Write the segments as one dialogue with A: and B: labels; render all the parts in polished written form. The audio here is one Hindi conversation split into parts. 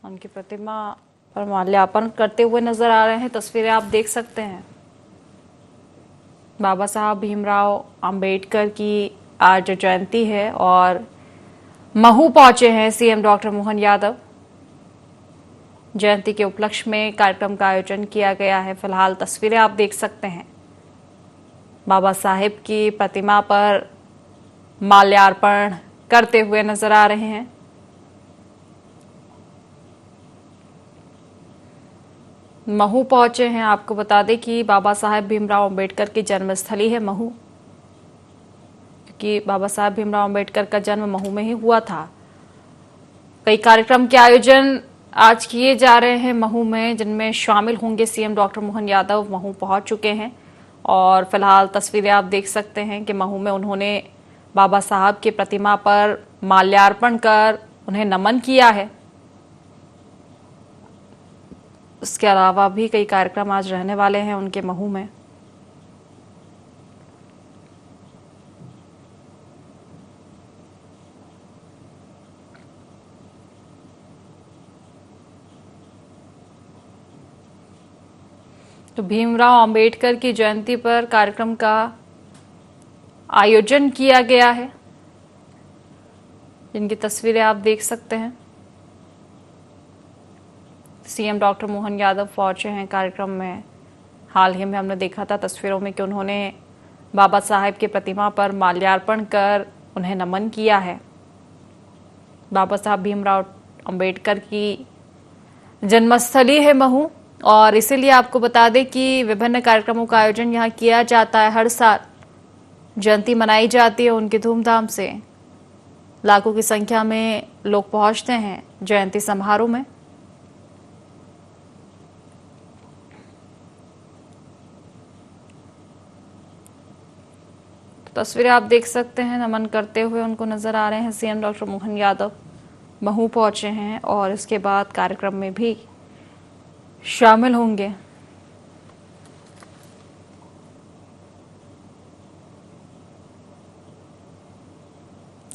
A: उनकी प्रतिमा पर माल्यार्पण करते हुए नजर आ रहे हैं। तस्वीरें आप देख सकते हैं। बाबा साहब भीमराव अंबेडकर की आज जयंती है और महू पहुंचे हैं सीएम डॉक्टर मोहन यादव। जयंती के उपलक्ष्य में कार्यक्रम का आयोजन किया गया है। फिलहाल तस्वीरें आप देख सकते हैं। बाबा साहेब की प्रतिमा पर माल्यार्पण करते हुए नजर आ रहे हैं। महू पहुंचे हैं। आपको बता दें कि बाबा साहेब भीमराव अंबेडकर की जन्मस्थली है महू, क्योंकि बाबा साहेब भीमराव अंबेडकर का जन्म महू में ही हुआ था। कई कार्यक्रम के आयोजन आज किए जा रहे हैं महू में, जिनमें शामिल होंगे सीएम डॉक्टर मोहन यादव। महू पहुंच चुके हैं और फिलहाल तस्वीरें आप देख सकते हैं कि महू में उन्होंने बाबा साहब की प्रतिमा पर माल्यार्पण कर उन्हें नमन किया है। इसके अलावा भी कई कार्यक्रम आज रहने वाले हैं उनके महू में। तो भीमराव अंबेडकर की जयंती पर कार्यक्रम का आयोजन किया गया है, जिनकी तस्वीरें आप देख सकते हैं। सीएम डॉक्टर मोहन यादव पहुंचे हैं कार्यक्रम में। हाल ही में हमने देखा था तस्वीरों में कि उन्होंने बाबा साहेब की प्रतिमा पर माल्यार्पण कर उन्हें नमन किया है। बाबा साहब भीमराव अंबेडकर की जन्मस्थली है महू और इसीलिए आपको बता दें कि विभिन्न कार्यक्रमों का आयोजन यहाँ किया जाता है। हर साल जयंती मनाई जाती है उनकी धूमधाम से। लाखों की संख्या में लोग पहुंचते हैं जयंती समारोह में। तस्वीरें आप देख सकते हैं। नमन करते हुए उनको नजर आ रहे हैं सीएम डॉक्टर मोहन यादव। महू पहुंचे हैं और इसके बाद कार्यक्रम में भी शामिल होंगे।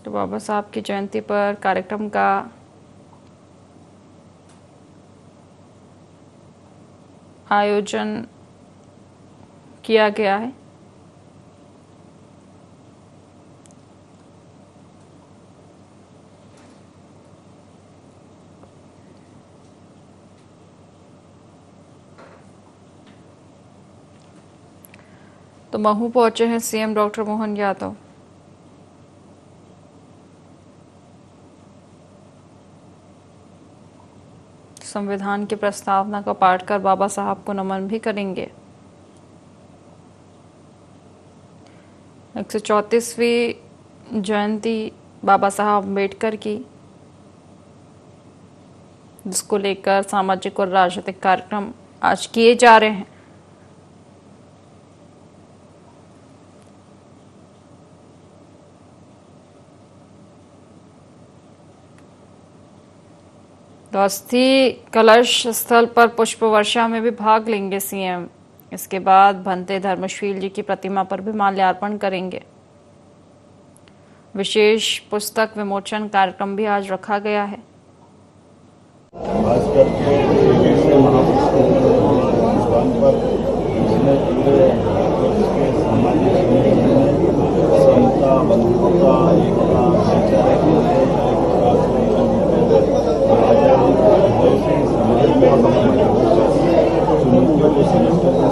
A: तो बाबा साहब की जयंती पर कार्यक्रम का आयोजन किया गया है। तो महू पहुंचे हैं सीएम डॉक्टर मोहन यादव। संविधान की प्रस्तावना का पाठ कर बाबा साहब को नमन भी करेंगे। 134वीं जयंती बाबा साहब अम्बेडकर की, जिसको लेकर सामाजिक और राजनीतिक कार्यक्रम आज किए जा रहे हैं। तो अस्थि कलश स्थल पर पुष्प वर्षा में भी भाग लेंगे सीएम। इसके बाद भंते धर्मशील जी की प्रतिमा पर भी माल्यार्पण करेंगे। विशेष पुस्तक विमोचन कार्यक्रम भी आज रखा गया है।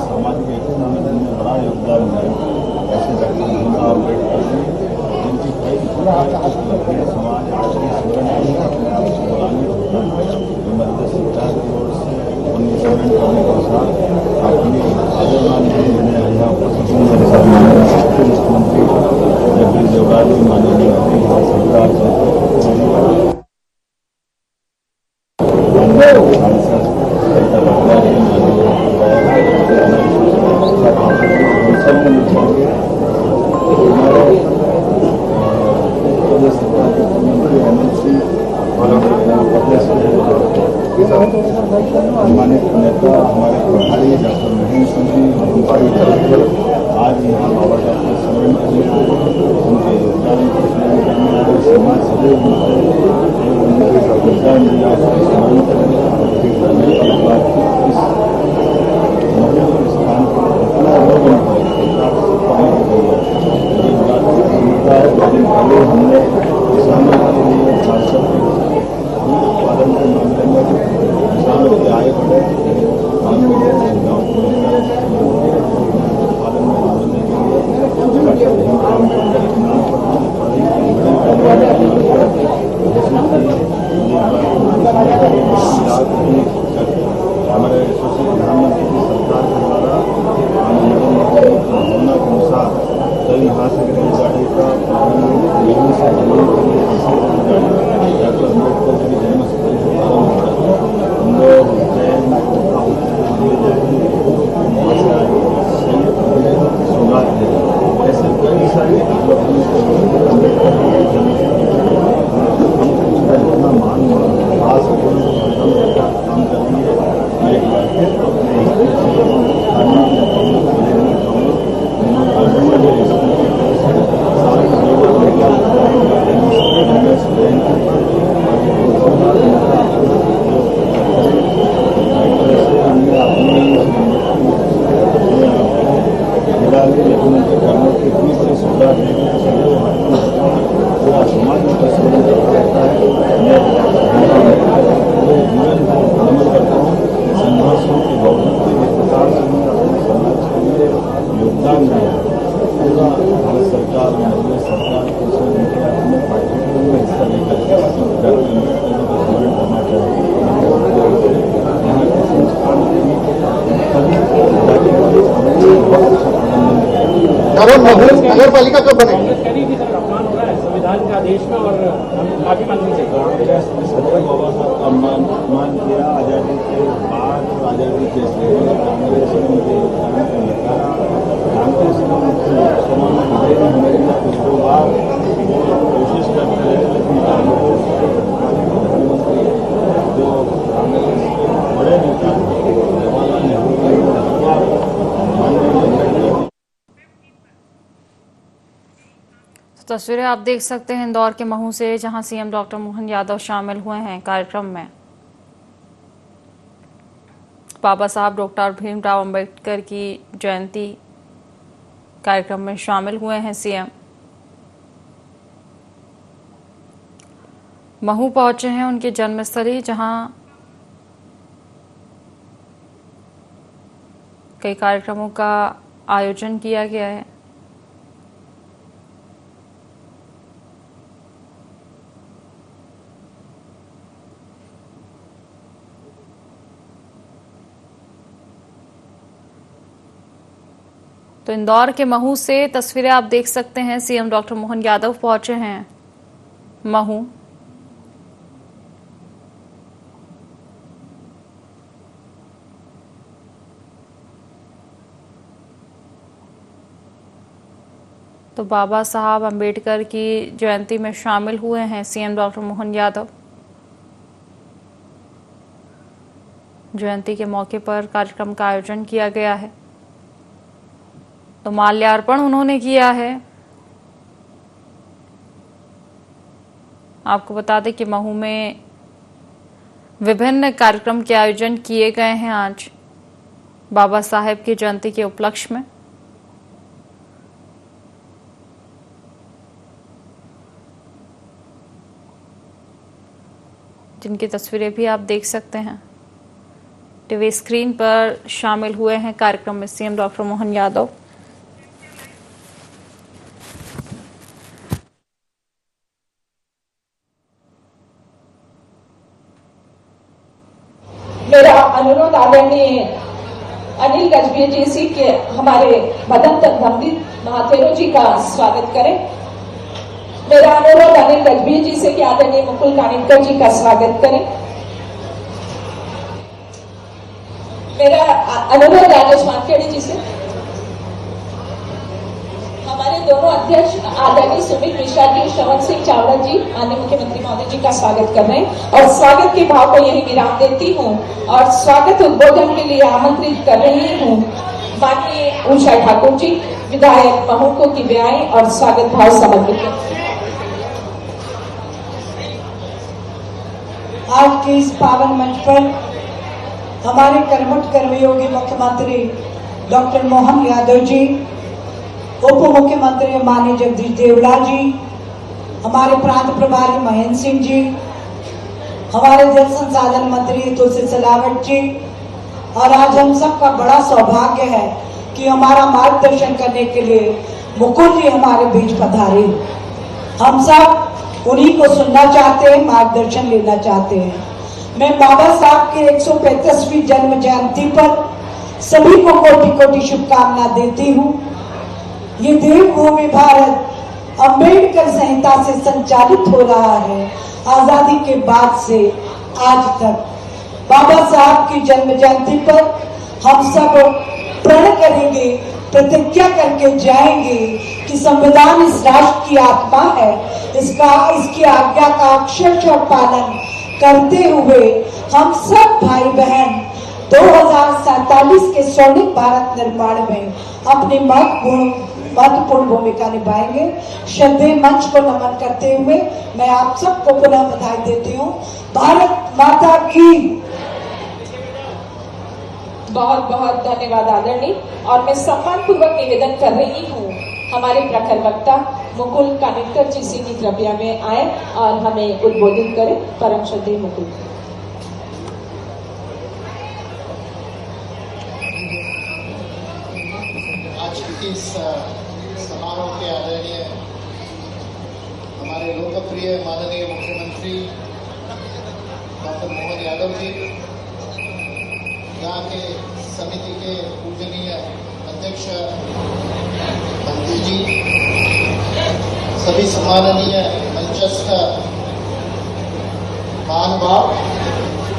B: सामाजिक एकता में बड़ा योगदान है। ऐसे डॉक्टर भीमराव अम्बेडकर जिनकी कई समाज अपने आप से गुलामी होता है। मध्य सरकार की ओर से उन्हें स्मरण करने के साथ अपनी आदरमान मुख्यमंत्री जगदीश देवराज जी माननीय सरकार हमारे नेता हमारे प्रभारी डॉक्टर महेंद्र सिंह जी आज यहाँ बाबा साहब का स्मरण करने उनके योगदान को स्मरण करने समाज सेवी उनके योगदान दिया उसका स्मरण करेंगे एक बार इस महत्वपूर्ण स्थान पर इतना लोग सरकार से पहुँच गई है एक बात उनका भले हमने किसानों के लिए सांसद दूध उत्पादन के मामले में किसानों की आय बढ़े उत्पादन में बढ़ने के लिए हमारे यशस्वी प्रधानमंत्री की सरकार के द्वारा नरेंद्र मोदी की योजना के अनुसार कई महासागरीय गाड़ी का गेहूं से जमीन के लिए डॉक्टर अम्बेडकर जी की जन्मस्थली से प्रारंभ हुआ इंदौर उज्जैन सौगात है ऐसे कई सारी अम्बेडकर जी की जन्मस्थली उसका इतना मान खास काम करती है मैं एक बार फिर अपने इतनी बड़ी सुविधा देगी पूरा समाज में प्रसन्न रहता है मैं अमल करता हूँ संघर्षों की बहुमत के प्रकार से अपने समाज के लिए योगदान दिया पूरा भारत सरकार नरेंद्र सरकार को उनके अपने पाठ्यक्रम में हिस्सा लेकर डॉक्टर अम्बेडकर जी को स्मरण करना चाहिए यहाँ के संस्थान के सभी बहुत अच्छा प्रबंधन
C: नगर पालिका कब बनेगी?
D: अपमान हो रहा है संविधान का देश में और माफी मांगनी चाहिए।
B: सदैव बाबा साहब का अपमान किया आज़ादी के बाद और आज़ादी के कांग्रेस ने उनके योगदान को नकारा कांग्रेस ने उनके लोकसभा में विजय नहीं होने दिया कुछ दो बार कोशिश करते रहे लेकिन कांग्रेस के प्रधानमंत्री जो कांग्रेस के बड़े नेता जवाहरलाल नेहरू जी
A: तस्वीरें आप देख सकते हैं इंदौर के महू से, जहां सीएम डॉक्टर मोहन यादव शामिल हुए हैं कार्यक्रम में। बाबा साहब डॉक्टर भीमराव अंबेडकर की जयंती कार्यक्रम में शामिल हुए हैं सीएम। महू पहुंचे हैं उनकी जन्मस्थली, जहां कई कार्यक्रमों का आयोजन किया गया है। तो इंदौर के महू से तस्वीरें आप देख सकते हैं, सीएम डॉक्टर मोहन यादव पहुंचे हैं महू। तो बाबा साहब अंबेडकर की जयंती में शामिल हुए हैं सीएम डॉक्टर मोहन यादव। जयंती के मौके पर कार्यक्रम का आयोजन किया गया है, तो माल्यार्पण उन्होंने किया है। आपको बता दें कि महू में विभिन्न कार्यक्रम के आयोजन किए गए हैं आज बाबा साहेब की जयंती के उपलक्ष्य में। जिनकी तस्वीरें भी आप देख सकते हैं टीवी स्क्रीन पर। शामिल हुए हैं कार्यक्रम में सीएम डॉक्टर मोहन यादव।
E: मेरा अनुरोध आदरणीय अनिल गजबीर जी के हमारे मदन नंदित महाथेरो जी का स्वागत करें। मेरा अनुरोध अनिल गजबीर जी से कि आदरणीय मुकुल कानिटकर जी का स्वागत करें। मेरा अनुरोध राजेश मानखेड़ी जी से। हमारे दोनों अध्यक्ष आदरणीय सुमित मिश्रा जी, श्रवण सिंह चावड़ा जी, माननीय मुख्यमंत्री महोदय जी का स्वागत कर रहे हैं और स्वागत के भाव को यही विराम देती हूँ और स्वागत उद्बोधन के लिए आमंत्रित कर रही हूँ माननीय उषा ठाकुर जी, विधायक महू को की वे आए और स्वागत भाव समर्पित करें।
F: आज के इस पावन मंच पर हमारे कर्मठ कर्मयोगी मुख्यमंत्री डॉक्टर मोहन यादव जी, उप मुख्यमंत्री माननीय जगदीश देवड़ा जी, हमारे प्रांत प्रभारी महेंद्र सिंह जी, हमारे जल संसाधन मंत्री तुलसी सिलावट जी, और आज हम सबका बड़ा सौभाग्य है कि हमारा मार्गदर्शन करने के लिए मुकुल जी हमारे बीच पधारे। हम सब उन्हीं को सुनना चाहते हैं, मार्गदर्शन लेना चाहते हैं। मैं बाबा साहब के 135वीं जन्म जयंती पर सभी को कोटि कोटि शुभकामना देती हूँ। ये देवभूमि भारत अम्बेडकर संहिता से संचालित हो रहा है। आजादी के बाद से आज तक बाबा साहब की जन्म जयंती पर हम सब प्रण करेंगे, प्रतिज्ञा करके जाएंगे कि संविधान इस राष्ट्र की आत्मा है, इसकी आज्ञा का अक्षरशः पालन करते हुए हम सब भाई बहन 2047 के स्वर्णिम भारत निर्माण में अपनी महत्वपूर्ण भूमिका निभाएंगे। श्रद्धेय मंच को नमन करते हुए मैं आप सबको पुनः बधाई देती हूँ। भारत माता की
E: बहुत बहुत धन्यवाद आदरणीय। और मैं सम्मान पूर्वक निवेदन कर रही हूँ हमारे प्रखर वक्ता मुकुल कानिटकर जी सीधी कृपया में आए और हमें उद्बोधित करें। परम श्रद्धेय मुकुल।
C: आज के इस समारोह के आदरणीय हमारे लोकप्रिय माननीय मुख्यमंत्री डॉक्टर मोहन यादव जी, यहाँ के समिति के पूजनीय अध्यक्ष मंत्री जी, सभी सम्माननीय मंचस्थ महानुभाव,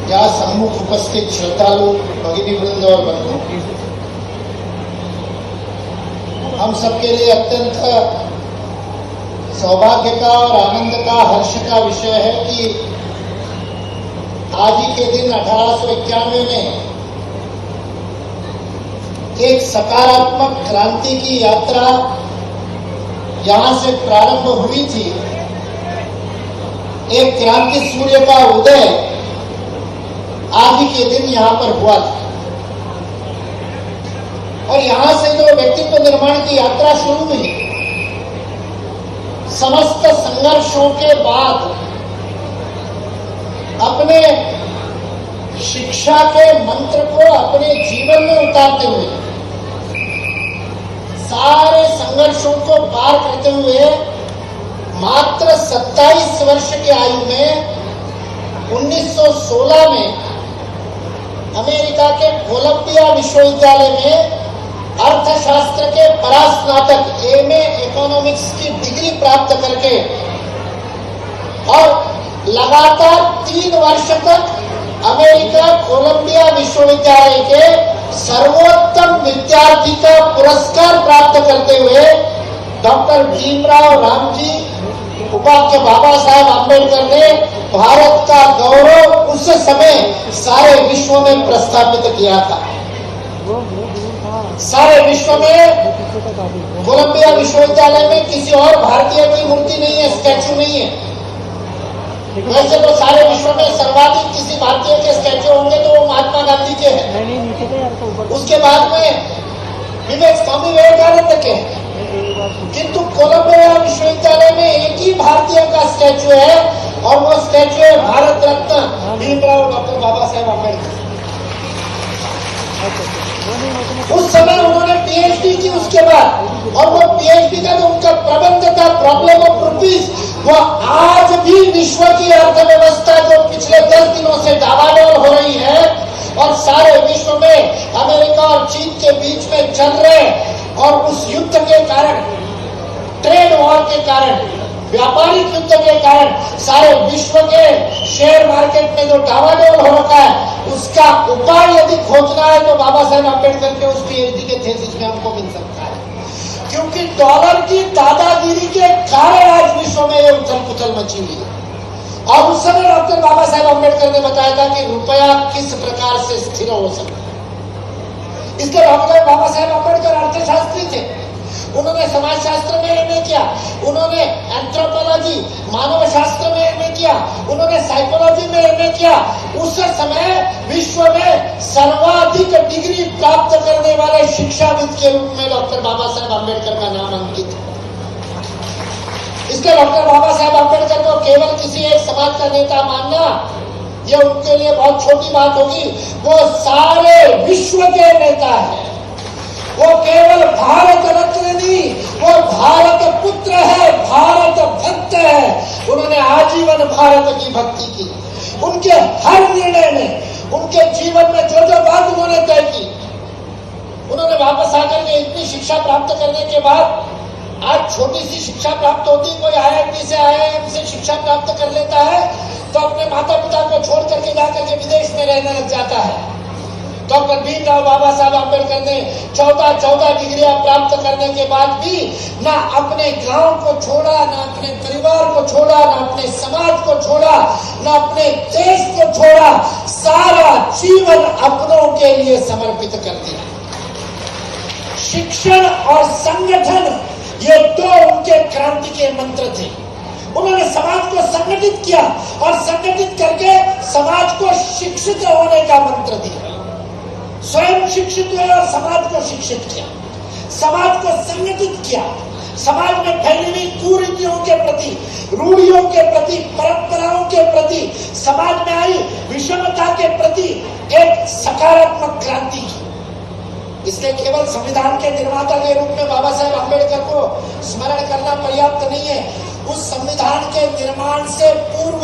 C: यहाँ सम्मुख उपस्थित श्रद्धालु भगिनी वृंद और बंधु, हम सबके लिए अत्यंत सौभाग्य का और आनंद का, हर्ष का विषय है कि आज ही के दिन 1891 में एक सकारात्मक क्रांति की यात्रा यहां से प्रारंभ हुई थी। एक क्रांति सूर्य का उदय आज ही के दिन यहां पर हुआ था और यहां से जो व्यक्तित्व निर्माण की यात्रा शुरू हुई, समस्त संघर्षों के बाद अपने शिक्षा के मंत्र को अपने जीवन में उतारते हुए, सारे संघर्षों को पार करते हुए मात्र 27 वर्ष की आयु में 1916 में अमेरिका के कोलंबिया विश्वविद्यालय में अर्थशास्त्र के परास्नातक एमए इकोनॉमिक्स की डिग्री प्राप्त करके और लगातार 3 वर्ष तक अमेरिका कोलंबिया विश्वविद्यालय के सर्वोत्तम विद्यार्थी का पुरस्कार प्राप्त करते हुए डॉक्टर भीमराव रामजी उपाध्याय बाबा साहेब अम्बेडकर ने भारत का गौरव उस समय सारे विश्व में प्रस्थापित किया था। सारे विश्व में कोलंबिया विश्वविद्यालय में किसी और भारतीय की मूर्ति नहीं है, स्टैचू नहीं है। वैसे तो सारे विश्व में सर्वाधिक किसी भारतीय के स्टैचू होंगे तो वो महात्मा गांधी के हैं, उसके बाद में स्वामी विवेकानंद के हैं, किंतु कोलंबिया विश्वविद्यालय में एक ही भारतीय का स्टैचू है और वो स्टैचू है भारत रत्न भीमराव डॉक्टर बाबा साहेब अम्बेडकर। उस समय उन्होंने पीएचडी की उसके बाद, और वो पीएचडी का जो उनका प्रबंध था प्रॉब्लम ऑफ रुपीज, वो आज भी विश्व की अर्थव्यवस्था जो पिछले 10 दिनों से डावाडोल हो रही है और सारे विश्व में अमेरिका और चीन के बीच में चल रहे और उस युद्ध के कारण, ट्रेड वॉर के कारण, व्यापारिक युद्ध के कारण सारे विश्व के शेयर मार्केट में जो डावाडोल हो रखा है, उसका उपाय यदि खोजना है तो बाबा साहेब अम्बेडकर के उस पीएचडी के थीसिस में हमको मिल सकता है। क्योंकि डॉलर की दादागिरी के कारण आज विश्व में ये उथल पुथल मची हुई है। और उस समय डॉक्टर बाबा साहेब अम्बेडकर ने बताया था कि रुपया किस प्रकार से स्थिर हो सकता है। इसके डॉक्टर बाबा साहेब अम्बेडकर अर्थशास्त्री थे, उन्होंने समाजशास्त्र में एमए किया, उन्होंने एंथ्रोपोलॉजी मानव शास्त्र में एमए किया। किया, उन्होंने साइकोलॉजी में एमए किया। उस समय विश्व में सर्वाधिक डिग्री प्राप्त करने वाले शिक्षाविद के रूप में डॉक्टर बाबा साहेब अम्बेडकर का नाम अंकित है। इसलिए डॉक्टर बाबा साहेब अम्बेडकर को केवल किसी एक समाज का नेता मानना यह उनके लिए बहुत छोटी बात होगी। वो सारे विश्व के नेता हैं। वो केवल भारत रत्न नहीं, वो भारत पुत्र है, भारत भक्त है। उन्होंने आजीवन भारत की भक्ति की। उनके हर निर्णय में, उनके जीवन में जो जो बात उन्होंने तय की, उन्होंने वापस आकर के इतनी शिक्षा प्राप्त करने के बाद, आज छोटी सी शिक्षा प्राप्त होती, कोई IIT से IIM से शिक्षा प्राप्त कर लेता है तो अपने माता पिता को छोड़ करके जाकर के विदेश में रहने लग जाता है। डॉक्टर भीमराव बाबा साहब अम्बेडकर ने 14 डिग्रियां प्राप्त करने के बाद भी ना अपने गांव को छोड़ा, ना अपने परिवार को छोड़ा, ना अपने समाज को छोड़ा, ना अपने देश को छोड़ा, सारा जीवन अपनों के लिए समर्पित कर दिया। शिक्षण और संगठन, ये दो उनके क्रांति के मंत्र थे। उन्होंने समाज को संगठित किया और संगठित करके समाज को शिक्षित होने का मंत्र दिया। स्वयं शिक्षित हुए और समाज को शिक्षित किया, समाज को संगठित किया। समाज में फैली हुई कुरीतियों के प्रति, रूढ़ियों के प्रति, परंपराओं के प्रति, समाज में आई विषमता के प्रति एक सकारात्मक क्रांति की। इसलिए केवल संविधान के निर्माता के रूप में बाबा साहेब अम्बेडकर को स्मरण करना पर्याप्त नहीं है। उस संविधान के निर्माण से पूर्व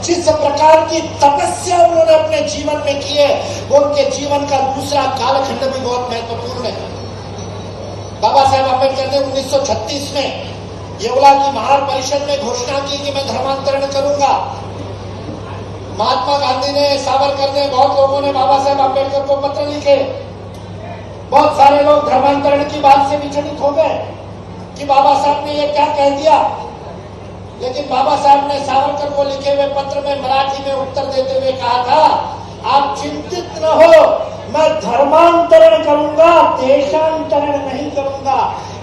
C: जिस प्रकार की तपस्या उन्होंने अपने जीवन में की है, वो उनके जीवन का दूसरा कालखंड भी बहुत महत्वपूर्ण है। बाबा साहेब अम्बेडकर ने 1936 में येवला की महार परिषद में घोषणा की कि मैं धर्मांतरण करूंगा। महात्मा गांधी ने, सावरकर ने, बहुत लोगों ने बाबा साहेब अम्बेडकर को पत्र लिखे। बहुत सारे लोग धर्मांतरण की बात से विचलित हो गए कि बाबा साहब ने ये क्या कह दिया। लेकिन बाबा साहब ने सावरकर को लिखे हुए पत्र में मराठी में उत्तर देते हुए कहा था, आप चिंतित न हो, मैं धर्मांतरण करूंगा, देशांतरण नहीं करूंगा।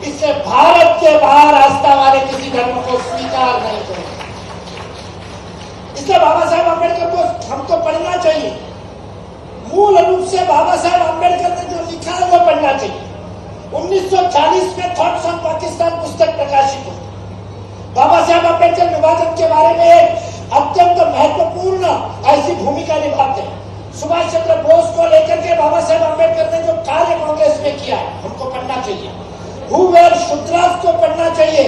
C: इससे भारत के बाहर आस्था वाले किसी धर्म को स्वीकार नहीं करूंगा। इसलिए बाबा साहेब अम्बेडकर को हमको पढ़ना चाहिए। मूल रूप से बाबा साहेब अम्बेडकर ने जो लिखा है वो पढ़ना चाहिए। 1940 में थॉट्स ऑन पाकिस्तान पुस्तक प्रकाशित हुई। बाबा साहेब अम्बेडकर विभाजन के बारे में एक अत्यंत महत्वपूर्ण ऐसी भूमिका निभाते हैं। सुभाष चंद्र बोस को लेकर के बाबा साहेब अम्बेडकर ने जो कार्य कांग्रेस में किया है, हमको पढ़ना चाहिए। हुवेर शुद्रास को पढ़ना चाहिए।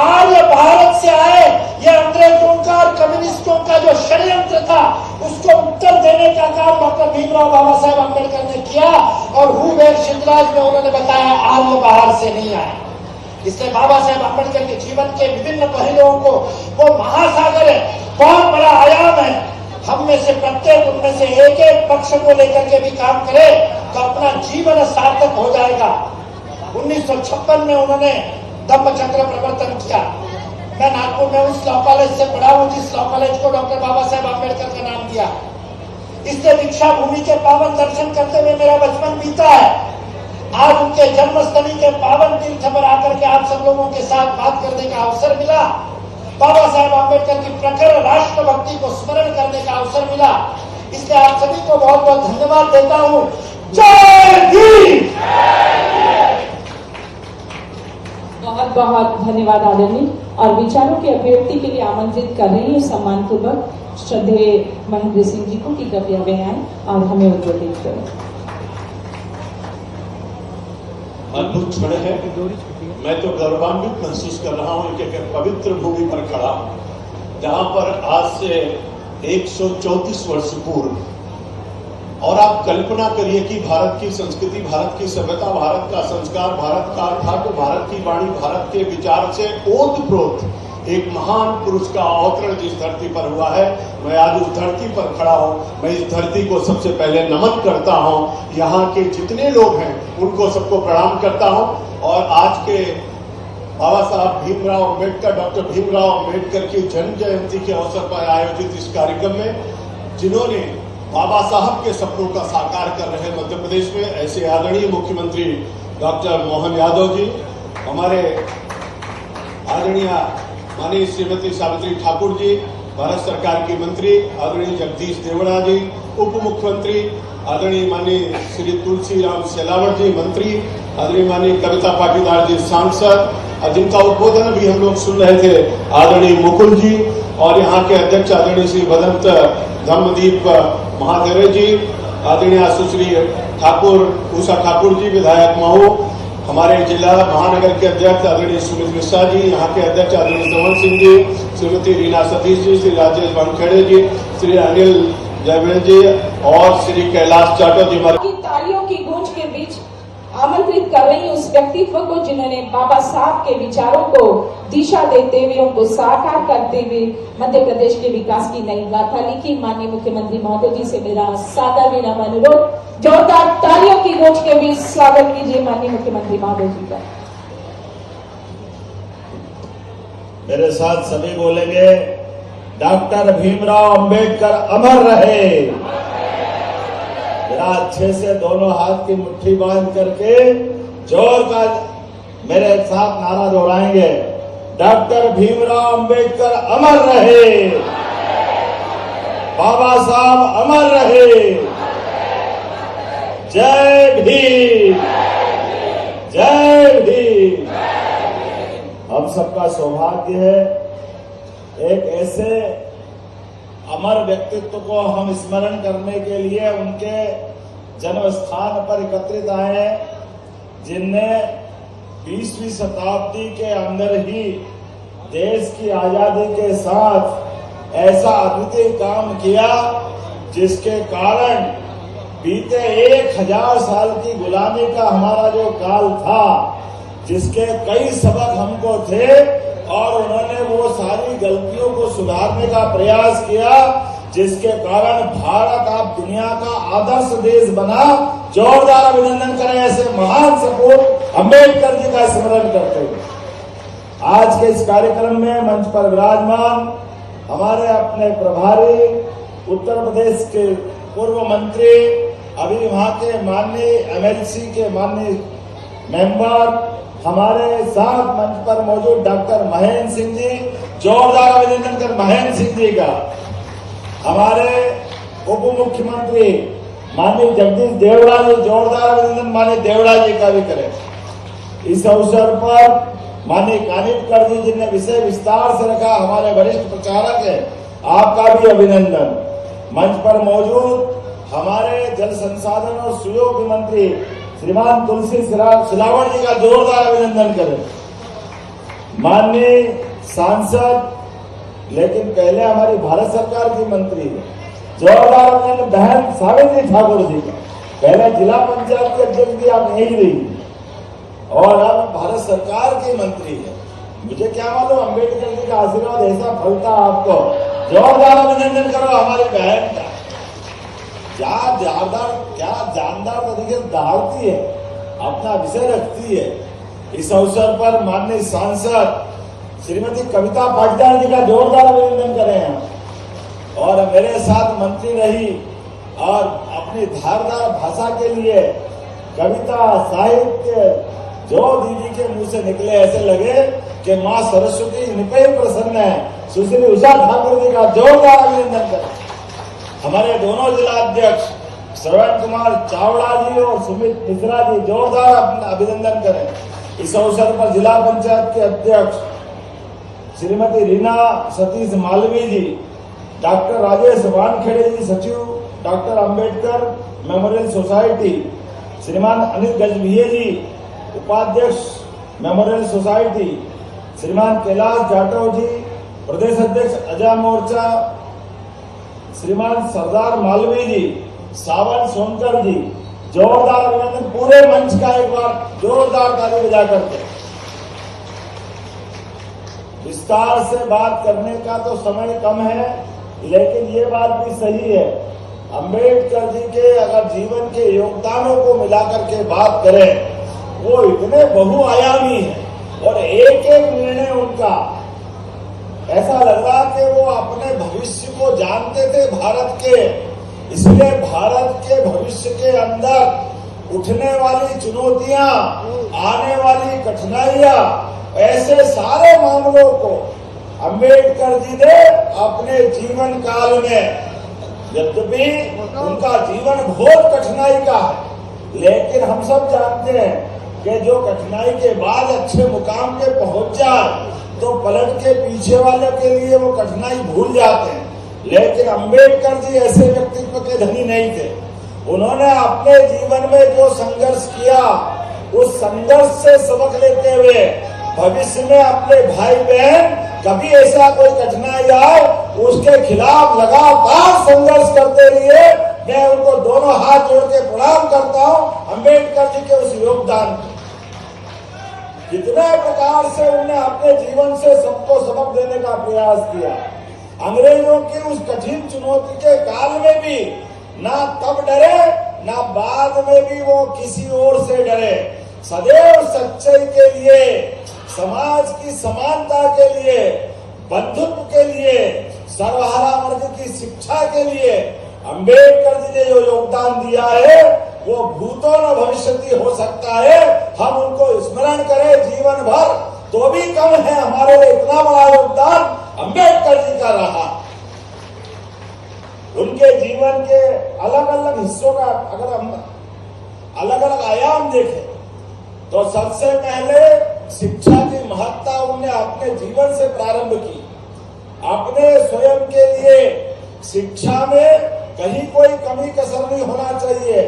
C: आर्य भारत से आए ये अंग्रेजों का और कम्युनिस्टों का जो षड्यंत्र था, उसको उत्तर देने का काम डॉक्टर भीमराव बाबा साहेब अम्बेडकर ने किया। और हुवेर शुद्रास में उन्होंने बताया आर्य बाहर से नहीं आए। इसलिए बाबा साहेब अम्बेडकर के जीवन के विभिन्न पहलुओं को, वो महासागर है, बहुत बड़ा आयाम है। हम में से प्रत्येक उनमें से एक एक पक्ष को लेकर के भी काम करे तो अपना जीवन सार्थक हो जाएगा। 1956 में उन्होंने धम्मचक्र प्रवर्तन किया। मैं नागपुर में उस लॉ कॉलेज से पढ़ा हूं जिस लॉ कॉलेज को डॉक्टर बाबा साहेब अम्बेडकर का नाम दिया। इसलिए दीक्षा भूमि के पावन दर्शन करते हुए मेरा बचपन बीता है। आज उनके जन्मस्थली के पावन तीर्थ पर आकर के आप सब लोगों के साथ बात करने का अवसर मिला। बाबा साहेब अम्बेडकर की प्रखर राष्ट्रभक्ति को स्मरण करने का अवसर मिला। इसलिए आप सभी को बहुत बहुत धन्यवाद देता हूं। जय भीम।
E: बहुत बहुत धन्यवाद आदरणीय। और विचारों की अभिव्यक्ति के लिए आमंत्रित कर रही हूँ सम्मानपूर्वक श्रद्धेय महेंद्र सिंह जी को कि कृपया वे आए और हमें उद्बोधित करें।
G: अद्भुत क्षण है। मैं तो गौरवान्वित महसूस कर रहा हूं कि एक पवित्र भूमि पर खड़ा हूं जहां पर आज से 134 वर्ष पूर्व, और आप कल्पना करिए कि भारत की संस्कृति, भारत की सभ्यता, भारत का संस्कार, भारत का अर्थात भारत की वाणी, भारत के विचार से ओतप्रोत एक महान पुरुष का अवतरण जिस धरती पर हुआ है, मैं आज उस धरती पर खड़ा हूं। मैं इस धरती को सबसे पहले नमन करता हूं। यहाँ के जितने लोग हैं उनको सबको प्रणाम करता हूं। और आज के बाबा साहब भीमराव अम्बेडकर, डॉक्टर भीमराव अम्बेडकर की जन्म जयंती के अवसर पर आयोजित इस कार्यक्रम में जिन्होंने बाबा साहब के सपनों का साकार कर रहे मध्य प्रदेश में, ऐसे आदरणीय मुख्यमंत्री डॉक्टर मोहन यादव जी, हमारे आदरणीय माननीय श्रीमती सावित्री ठाकुर जी, भारत सरकार के मंत्री आदरणीय जगदीश देवड़ा जी, उप मुख्यमंत्री आदरणीय माननीय श्री तुलसीराम सिलावट जी मंत्री, आदरणीय माननीय कविता पाटीदार जी सांसद, जिनका उद्बोधन भी हम लोग सुन रहे थे, आदरणीय मुकुल जी, और यहाँ के अध्यक्ष आदरणीय श्री बदंत धर्मदीप महादेव जी, आदरणीय सुश्री ठाकुर उषा ठाकुर जी विधायक महू, हमारे जिला महानगर के अध्यक्ष आदरणीय सुमित मिश्रा जी, यहाँ के अध्यक्ष आदरणीय चमन सिंह जी, श्रीमती रीना सतीश जी, श्री राजेश वानखेड़े जी, श्री अनिल जयवेल जी और श्री कैलाश जाटव जी।
E: की तालियों की गूंज के बीच आमंत्रित कर रही उस व्यक्तित्व को जिन्होंने बाबा साहब के विचारों को दिशा देते हुए उनको साकार करते हुए मध्य प्रदेश के विकास की नई गाथा लिखी, माननीय मुख्यमंत्री महोदय जी से मेरा सादर विनम्र अनुरोध, जोरदार तालियों की गूंज के बीच स्वागत कीजिए माननीय मुख्यमंत्री महोदय जी का।
H: मेरे साथ सभी बोलेंगे, डॉक्टर भीमराव अंबेडकर अमर रहे। जरा अच्छे से दोनों हाथ की मुट्ठी बांध करके जोर का मेरे साथ नारा दोहराएंगे, डॉक्टर भीमराव अंबेडकर अमर रहे, बाबा साहब अमर रहे, जय भीम, जय भीम। हम सबका सौभाग्य है एक ऐसे अमर व्यक्तित्व को हम स्मरण करने के लिए उनके जन्म स्थान पर एकत्रित आए, जिनने 20वीं शताब्दी के अंदर ही देश की आजादी के साथ ऐसा अद्वितीय काम किया जिसके कारण बीते 1000 साल की गुलामी का हमारा जो काल था, जिसके कई सबक हमको थे और उन्होंने वो सारी गलतियों को सुधारने का प्रयास किया, जिसके कारण भारत अब दुनिया का आदर्श देश बना। जोरदार अभिनंदन करें ऐसे महान सपूत अंबेडकर जी का स्मरण करते हुए। आज के इस कार्यक्रम में मंच पर विराजमान हमारे अपने प्रभारी उत्तर प्रदेश के पूर्व मंत्री, अभी वहां के माननीय MLC के माननीय मेंबर, हमारे साथ मंच पर मौजूद डॉक्टर महेंद्र सिंह जी, जोरदार अभिनंदन कर महेंद्र सिंह जी का। हमारे उप मुख्यमंत्री माननीय जगदीश देवड़ा जी, जोरदार अभिनंदन माननीय देवड़ा जी का भी करें। इस अवसर पर माननीय कानिटकर जी जिन्हें विषय विस्तार से रखा, हमारे वरिष्ठ प्रचारक है, आपका भी अभिनंदन। मंच पर मौजूद हमारे जल संसाधन और सुयोग मंत्री श्रीमान तुलसी सिलावट जी का जोरदार अभिनंदन करें। माननीय सांसद, लेकिन पहले हमारी भारत सरकार की मंत्री है, जोरदार अभिनंदन बहन सावित्री ठाकुर जी का। पहले जिला पंचायत के अध्यक्ष भी आप यही रही और अब भारत सरकार की मंत्री है। मुझे क्या मालूम अंबेडकर जी का आशीर्वाद ऐसा फलता आपको। जोरदार अभिनंदन करो हमारी बहन का। क्या जानदार तरीके से दहाड़ती है, अपना विषय रखती है। इस अवसर पर माननीय सांसद श्रीमती कविता पाटीदार जी का जोरदार अभिनंदन करें। और मेरे साथ मंत्री रही और अपनी धारदार भाषा के लिए कविता साहित्य जो दीदी के मुंह से निकले ऐसे लगे कि माँ सरस्वती इन पे ही प्रसन्न है। सुश्री उषा ठाकुर जी का जोरदार अभिनंदन करें। हमारे दोनों जिला अध्यक्ष श्रवण कुमार चावड़ा जी और सुमित मिश्रा जी, जोरदार अभिनंदन करें। इस अवसर पर जिला पंचायत के अध्यक्ष श्रीमती रीना सतीश मालवी जी, डॉक्टर राजेश वानखेड़े जी सचिव डॉक्टर अंबेडकर मेमोरियल सोसाइटी, श्रीमान अनिल गजभिये जी उपाध्यक्ष मेमोरियल सोसाइटी, श्रीमान कैलाश जाटव जी प्रदेश अध्यक्ष अजय मोर्चा, श्रीमान सरदार मालवी जी, सावन सोनकर जी, जोरदार अभिनंदन। पूरे मंच का एक बार जोरदार ताली बजा करके। विस्तार से बात करने का तो समय कम है, लेकिन ये बात भी सही है, अंबेडकर जी के अगर जीवन के योगदानों को मिलाकर के बात करें, वो इतने बहुआयामी हैं और एक एक निर्णय उनका ऐसा लग रहा कि वो अपने भविष्य को जानते थे भारत के, इसलिए भारत के भविष्य के अंदर उठने वाली चुनौतियां, आने वाली कठिनाइयां, ऐसे सारे मामलों को अंबेडकर जी ने अपने जीवन काल में, यद्यपि उनका जीवन बहुत कठिनाई का है, लेकिन हम सब जानते हैं कि जो कठिनाई के बाद अच्छे मुकाम पे पहुंच जाए तो पलट के पीछे वाले के लिए वो कठिनाई भूल जाते हैं। लेकिन अंबेडकर जी ऐसे व्यक्तित्व के धनी नहीं थे। उन्होंने अपने जीवन में जो संघर्ष किया, उस संघर्ष से सबक लेते हुए भविष्य में अपने भाई बहन कभी ऐसा कोई कठिनाई आए उसके खिलाफ लगातार संघर्ष करते रहिए। मैं उनको दोनों हाथ जोड़ के प्रणाम करता हूं अंबेडकर जी के उस योगदान को। कितने प्रकार से उन्होंने अपने जीवन से सबको सबक देने का प्रयास किया। अंग्रेजों की उस कठिन चुनौती के काल में भी ना तब डरे, ना बाद में भी वो किसी और से डरे। सदैव सच्चाई के लिए, समाज की समानता के लिए, बंधुत्व के लिए, सर्वहारा वर्ग की शिक्षा के लिए अंबेडकर जी ने जो योगदान दिया है वो भूतो न भविष्यति हो सकता है। हम उनको स्मरण करें जीवन भर तो भी कम है। हमारे लिए इतना बड़ा योगदान अंबेडकर जी का रहा। उनके जीवन के अलग अलग हिस्सों का अगर हम अलग अलग आयाम देखें तो सबसे पहले शिक्षा की महत्ता उन्होंने अपने जीवन से प्रारंभ की। अपने स्वयं के लिए शिक्षा में कहीं कोई कमी कसर नहीं होना चाहिए,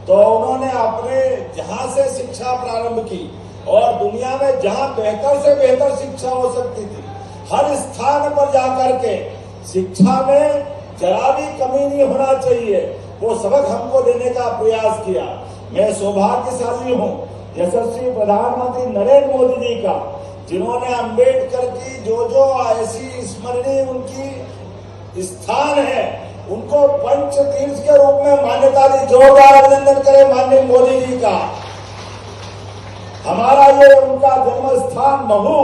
H: तो उन्होंने अपने जहां से शिक्षा प्रारंभ की और दुनिया में जहां बेहतर से बेहतर शिक्षा हो सकती थी, हर स्थान पर जाकर के शिक्षा में जरा भी कमी नहीं होना चाहिए, वो सबक हमको देने का प्रयास किया। मैं सौभाग्यशाली हूँ यशस्वी प्रधानमंत्री नरेंद्र मोदी जी का, जिन्होंने अंबेडकर की जो ऐसी स्मरणीय उनकी स्थान है उनको पंच तीर्थ के रूप में मान्यता दी। जोरदार अभिनंदन करें माननीय मोदी जी का। हमारा ये उनका जन्म स्थान महू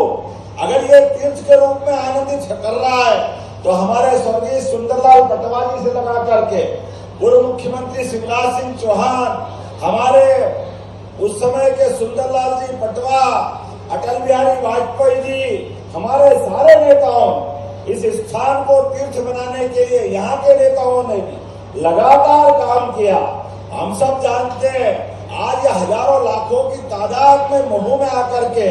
H: अगर ये तीर्थ के रूप में आनंदित कर रहा है तो हमारे स्वर्गीय सुंदरलाल पटवा जी से लगा करके पूर्व मुख्यमंत्री शिवराज सिंह चौहान, हमारे उस समय के सुंदरलाल जी पटवा, अटल बिहारी वाजपेयी जी, हमारे सारे नेताओं इस स्थान को तीर्थ बनाने के लिए यहाँ के नेताओं ने भी लगातार काम किया। हम सब जानते हैं आज ये हजारों लाखों की तादाद में महू में आकर के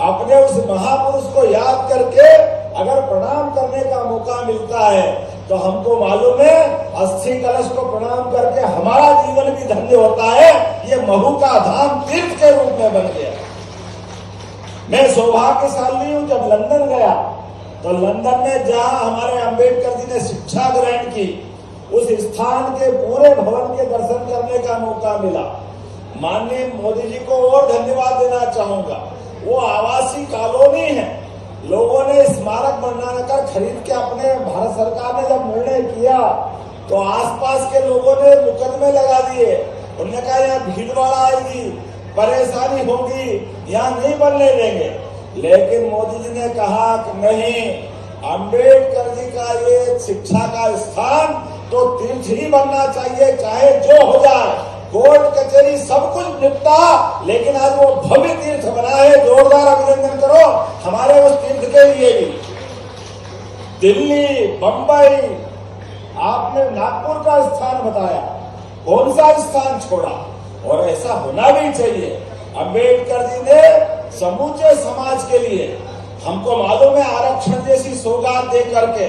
H: अपने उस महापुरुष को याद करके अगर प्रणाम करने का मौका मिलता है तो हमको मालूम है अस्थि कलश को प्रणाम करके हमारा जीवन भी धन्य होता है। ये महू का धाम तीर्थ के रूप में बन गया। मैं सौभाग्यशाली हूँ, जब लंदन गया तो लंदन में जहां हमारे अंबेडकर जी ने शिक्षा ग्रहण की, उस स्थान के पूरे भवन के दर्शन करने का मौका मिला। माननीय मोदी जी को और धन्यवाद देना चाहूंगा। वो आवासीय कॉलोनी है, लोगों ने स्मारक बनाकर खरीद के अपने भारत सरकार ने जब निर्णय किया तो आसपास के लोगों ने मुकदमे लगा दिए। उन्होंने कहा यहाँ भीड़ भाड़ आएगी, परेशानी होगी, यहाँ नहीं बनने देंगे। लेकिन मोदी जी ने कहा कि नहीं, अंबेडकर जी का ये शिक्षा का स्थान तो तीर्थ ही बनना चाहिए, चाहे जो हो जाए, कोर्ट कचहरी सब कुछ निपटा, लेकिन आज वो भव्य तीर्थ बना है। जोरदार अभिनंदन करो हमारे उस तीर्थ के लिए भी। दिल्ली, बंबई, आपने नागपुर का स्थान बताया, कौन सा स्थान छोड़ा? और ऐसा होना भी चाहिए। अंबेडकर जी ने समूचे समाज के लिए, हमको मालूम है आरक्षण जैसी सौगात दे करके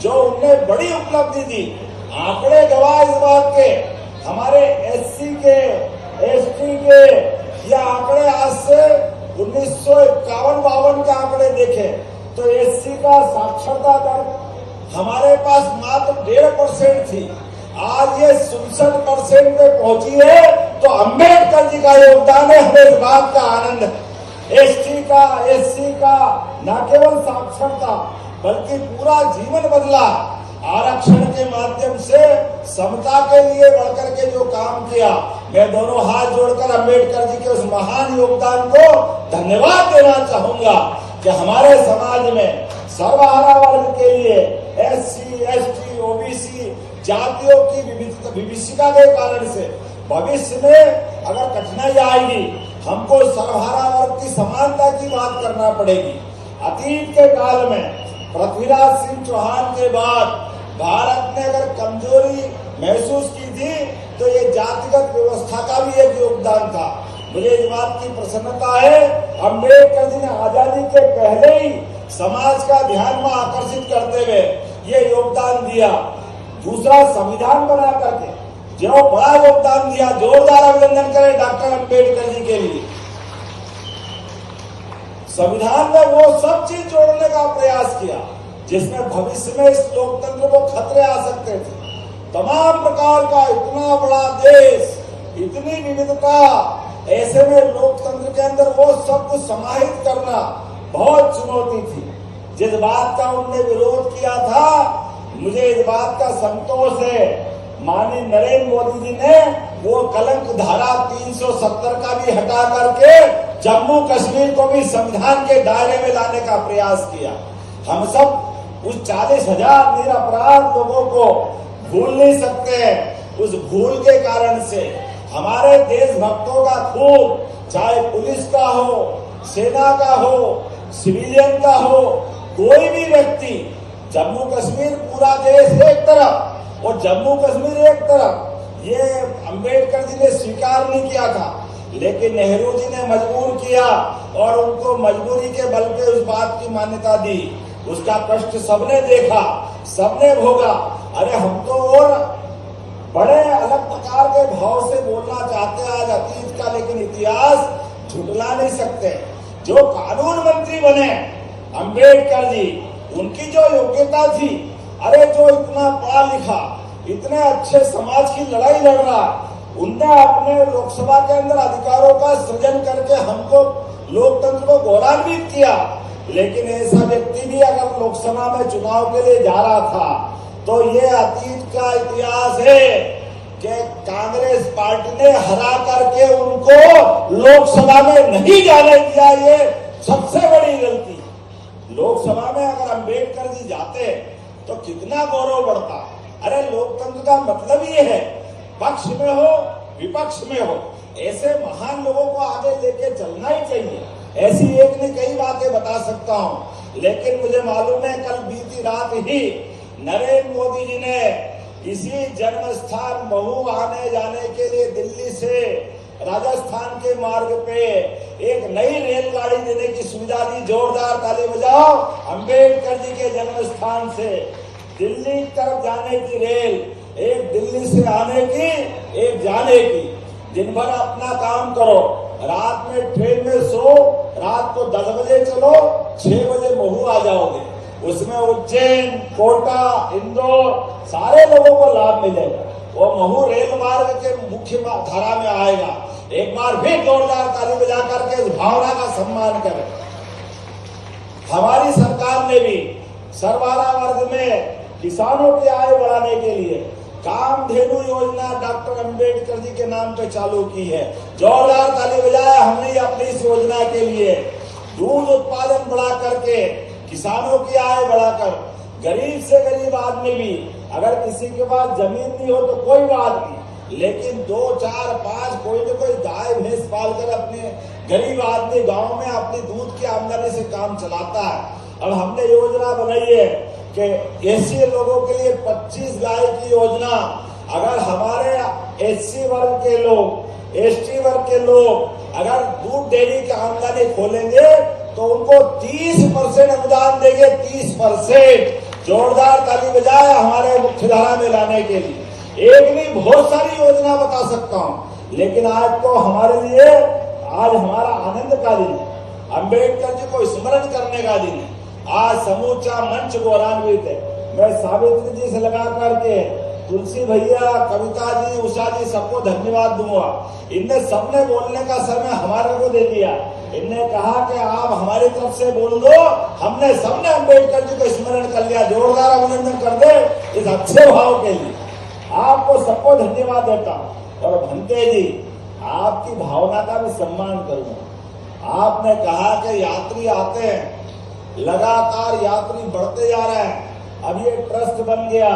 H: जो उनने बड़ी उपलब्धि दी। आंकड़े गवाह इस बात के, हमारे एससी के, एसटी के ये आंकड़े आज से 1951-52 के आंकड़े देखे तो एससी का साक्षरता दर हमारे पास मात्र 1.5% थी, आज ये 67% पे पहुंची है। तो अंबेडकर जी का योगदान है, हमें इस बात का आनंद है। एसटी का, एससी का न केवल साक्षरता बल्कि पूरा जीवन बदला। आरक्षण के माध्यम से समता के लिए बढ़कर के जो काम किया, मैं दोनों हाथ जोड़कर अंबेडकर जी के उस महान योगदान को धन्यवाद देना चाहूंगा कि हमारे समाज में सर्वहारा वर्ग के लिए एससी, एसटी, ओबीसी जातियों की विभिन्नता के कारण से भविष्य में अगर कठिनाई आएगी, हमको सर्वहारा वर्ग की समानता की बात करना पड़ेगी। अतीत के काल में पृथ्वीराज सिंह चौहान के बाद भारत ने अगर कमजोरी महसूस की थी तो ये जातिगत व्यवस्था का भी एक योगदान था। मुझे इस बात की प्रसन्नता है, अम्बेडकर जी ने आजादी के पहले ही समाज का ध्यान में आकर्षित करते हुए ये योगदान दिया। दूसरा, संविधान बना करके जो बड़ा योगदान दिया, जोरदार अभिनंदन करें डॉक्टर अम्बेडकर जी के लिए। संविधान में वो सब चीज जोड़ने का प्रयास किया जिसमें भविष्य में इस लोकतंत्र को खतरे आ सकते थे। तमाम प्रकार का इतना बड़ा देश, इतनी विविधता, ऐसे में लोकतंत्र के अंदर वो सब कुछ समाहित करना बहुत चुनौती थी। जिस बात का उन्होंने विरोध किया था, मुझे इस बात का संतोष है, माननीय नरेंद्र मोदी जी ने वो कलंक धारा 370 का भी हटा करके जम्मू कश्मीर को भी संविधान के दायरे में लाने का प्रयास किया। हम सब उस 40,000 निरपराध लोगों को भूल नहीं सकते। उस भूल के कारण से हमारे देशभक्तों का खून, चाहे पुलिस का हो, सेना का हो, सिविलियन का हो, कोई भी व्यक्ति, जम्मू कश्मीर पूरा देश एक तरफ और जम्मू कश्मीर एक तरफ, ये अंबेडकर जी ने स्वीकार नहीं किया था, लेकिन नेहरू जी ने मजबूर किया और उनको मजबूरी के बल पे उस बात की मान्यता दी। उसका कष्ट सबने देखा, सबने भोगा। अरे हम तो और बड़े अलग प्रकार के भाव से बोलना चाहते हैं आज अतीत का, लेकिन इतिहास झुटला नहीं सकते। जो कानून मंत्री बने अंबेडकर जी, उनकी जो योग्यता थी, अरे जो इतना पढ़ा लिखा, इतने अच्छे समाज की लड़ाई लड़ रहा, उनने अपने लोकसभा के अंदर अधिकारों का सृजन करके हमको लोकतंत्र को गौरवान्वित किया। लेकिन ऐसा व्यक्ति भी अगर लोकसभा में चुनाव के लिए जा रहा था तो ये अतीत का इतिहास है कि कांग्रेस पार्टी ने हरा करके उनको लोकसभा में नहीं जाने दिया। ये सबसे बड़ी गलती। लोकसभा में अगर अंबेडकर जी जाते तो कितना गौरव बढ़ता। अरे लोकतंत्र का मतलब ये है, पक्ष में हो विपक्ष में हो, ऐसे महान लोगों को आगे लेके चलना ही चाहिए। ऐसी एक नहीं कई बातें बता सकता हूँ, लेकिन मुझे मालूम है कल बीती रात ही नरेंद्र मोदी जी ने इसी जन्म स्थान महू आने जाने के लिए दिल्ली से राजस्थान के मार्ग पे एक नई रेलगाड़ी देने की सुविधा दी। जोरदार ताली बजाओ। अंबेडकर जी के जन्म स्थान से दिल्ली तरफ जाने की रेल, एक दिल्ली से आने की, एक जाने की। दिन भर अपना काम करो, रात में ट्रेन में सो, रात को 10 बजे चलो, 6 बजे महू आ जाओगे। उसमें उज्जैन, कोटा, इंदौर सारे लोगों को लाभ मिलेगा। वो महू रेल मार्ग के मुख्य धारा में आएगा। एक बार फिर जोरदार ताली बजा करके इस भावना का सम्मान करें। हमारी सरकार ने भी सर्वहारा वर्ग में किसानों की आय बढ़ाने के लिए कामधेनु योजना डॉक्टर अंबेडकर जी के नाम पे चालू की है। जोरदार ताली बजाया हमने अपनी इस योजना के लिए। दूध उत्पादन बढ़ा करके, किसानों की आय बढ़ाकर, गरीब से गरीब आदमी भी, अगर किसी के पास जमीन नहीं हो तो कोई बात नहीं, लेकिन 2, 4, 5 कोई न कोई गाय भैंस पालकर अपने गरीब आदमी गांव में अपनी दूध की आमदनी से काम चलाता है। अब हमने योजना बनाई है कि एससी लोगों के लिए 25 गाय की योजना। अगर हमारे एससी वर्ग के लोग, एसटी वर्ग के लोग अगर दूध डेयरी की आमदनी खोलेंगे तो उनको 30% अनुदान देंगे। 30%। जोरदार ताली बजाए हमारे मुख्यधारा में लाने के लिए। एक नहीं बहुत सारी योजना बता सकता हूँ, लेकिन आज तो हमारे लिए आज हमारा आनंद का दिन है, अंबेडकर जी को स्मरण करने का दिन है। आज समूचा मंच गौरवान्वित है। मैं सावित्री जी से लगा करके तुलसी भैया, कविता जी, उषा जी सबको धन्यवाद दूंगा। इनने सबने बोलने का समय हमारे को दे दिया। इनने कहा कि आप हमारी तरफ से बोल दो, हमने सबने अंबेडकर जी को स्मरण कर लिया। जोरदार अभिनंदन कर दे इस अच्छे भाव के लिए। आपको सबको धन्यवाद देता हूँ। और भंते जी, आपकी भावना का भी सम्मान करूंगा। आपने कहा कि यात्री आते हैं, लगातार यात्री बढ़ते जा रहे हैं। अब ये ट्रस्ट बन गया,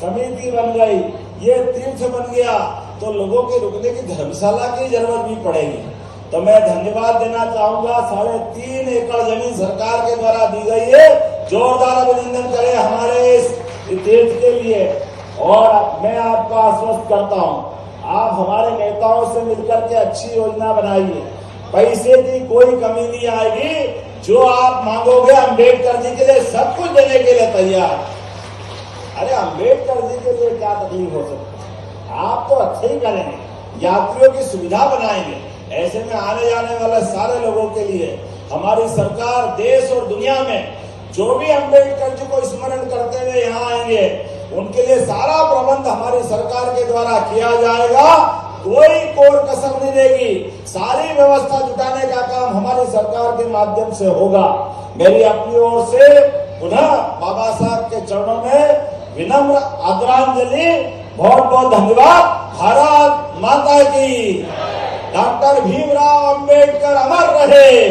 H: समिति बन गई, ये तीर्थ बन गया, तो लोगों के रुकने की धर्मशाला की जरूरत भी पड़ेगी। तो मैं धन्यवाद देना चाहूंगा। 3.5 एकड़ जमीन सरकार के द्वारा दी गई है, जोरदार अभिनंदन करें हमारे इस तीर्थ के लिए। और मैं आपको आश्वस्त करता हूं, आप हमारे नेताओं से मिलकर के अच्छी योजना बनाइए, पैसे की कोई कमी नहीं आएगी। जो आप मांगोगे अम्बेडकर जी के लिए सब कुछ देने के लिए तैयार। अरे अम्बेडकर जी के लिए क्या तकलीफ हो सकती है, आप तो अच्छे ही करेंगे, यात्रियों की सुविधा बनाएंगे। ऐसे में आने जाने वाले सारे लोगों के लिए हमारी सरकार देश और दुनिया में जो भी अम्बेडकर जी को स्मरण करते हुए यहाँ आएंगे उनके लिए सारा प्रबंध हमारी सरकार के द्वारा किया जाएगा। कोई कोर कसर नहीं रहेगी, सारी व्यवस्था जुटाने का काम हमारी सरकार के माध्यम से होगा। मेरी अपनी ओर से पुनः बाबा साहब के चरणों में विनम्र आदरांजलि, बहुत बहुत धन्यवाद। भारत माता की, डॉक्टर भीमराव अंबेडकर अमर रहे,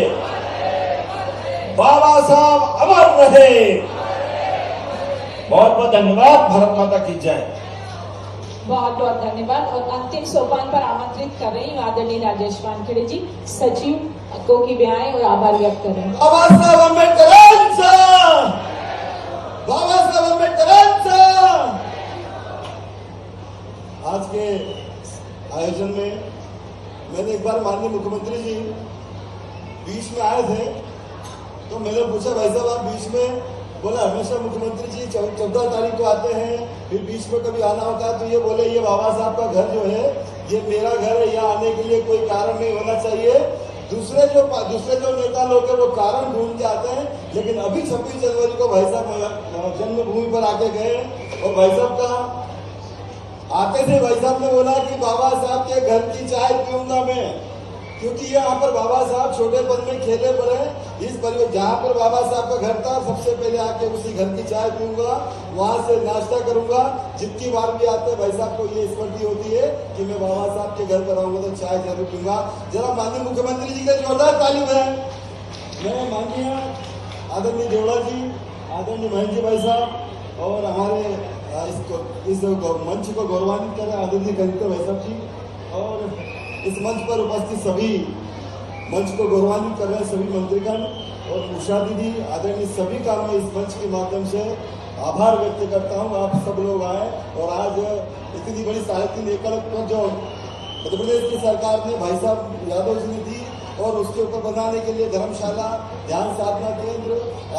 H: बाबा साहब अमर रहे। बहुत बहुत धन्यवाद। भारत माता की जय।
E: बहुत बहुत धन्यवाद। और अंतिम सोपान पर आमंत्रित कर रही हूँ आदरणीय राजेश वानखेड़े जी, सचिव को की आए और आभार व्यक्त कर रहे हैं।
H: बाबा साहब अम्बेडकर, बाबा साहब अम्बेडकर।
B: आज के आयोजन में मैंने एक बार माननीय मुख्यमंत्री जी बीच में आए थे, तो मैंने पूछा भाई साहब आप बीच में, बोला हमेशा मुख्यमंत्री जी 14 तारीख को आते हैं, फिर बीच में कभी आना होता है, तो ये बोले ये बाबा साहब का घर जो है ये मेरा घर है, यहाँ आने के लिए कोई कारण नहीं होना चाहिए। दूसरे जो नेता लोग हैं वो कारण ढूंढ के आते हैं, लेकिन अभी 26 जनवरी को भाई साहब जन्मभूमि पर आके गए और भाई साहब का आते थे भाई साहब ने बोला कि बाबा साहब के घर की चाय पीऊंगा मैं, क्योंकि यहाँ पर बाबा साहब छोटेपन में खेले पड़े। इस परिवार जहाँ पर बाबा साहब का घर था सबसे पहले आके उसी घर की चाय पीऊंगा, वहां से नाश्ता करूंगा। जितनी बार भी आते भाई साहब को ये स्मृति होती है कि मैं बाबा साहब के घर पर आऊंगा तो चाय जरूर पीऊंगा। जरा माननीय मुख्यमंत्री जी का जोरदार तालीम है। मैं माननीय आदरणीय देवड़ा जी, आदरणीय महेंद्र जी भाई साहब और हमारे इस मंच को गौरवान्वित कर रहे हैं आदरणीय कविता भाई साहब जी, और इस मंच पर उपस्थित सभी मंच को गौरवान्वित कर रहे हैं सभी मंत्रीगण और उषा दीदी, आदरणीय सभी का मैं इस मंच के माध्यम से आभार व्यक्त करता हूं। आप सब लोग आए और आज इतनी बड़ी 3.5 एकड़ पर जो मध्य प्रदेश की सरकार ने भाई साहब यादव जी ने दी और उसके ऊपर बनाने के लिए धर्मशाला, ध्यान साधना केंद्र,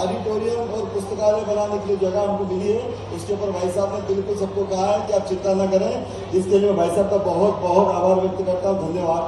B: ऑडिटोरियम और पुस्तकालय बनाने के लिए जगह हमको मिली है। उसके ऊपर भाई साहब ने बिल्कुल सबको कहा है कि आप चिंता न करें। इसके लिए भाई साहब का बहुत बहुत आभार व्यक्त करता हूँ। धन्यवाद।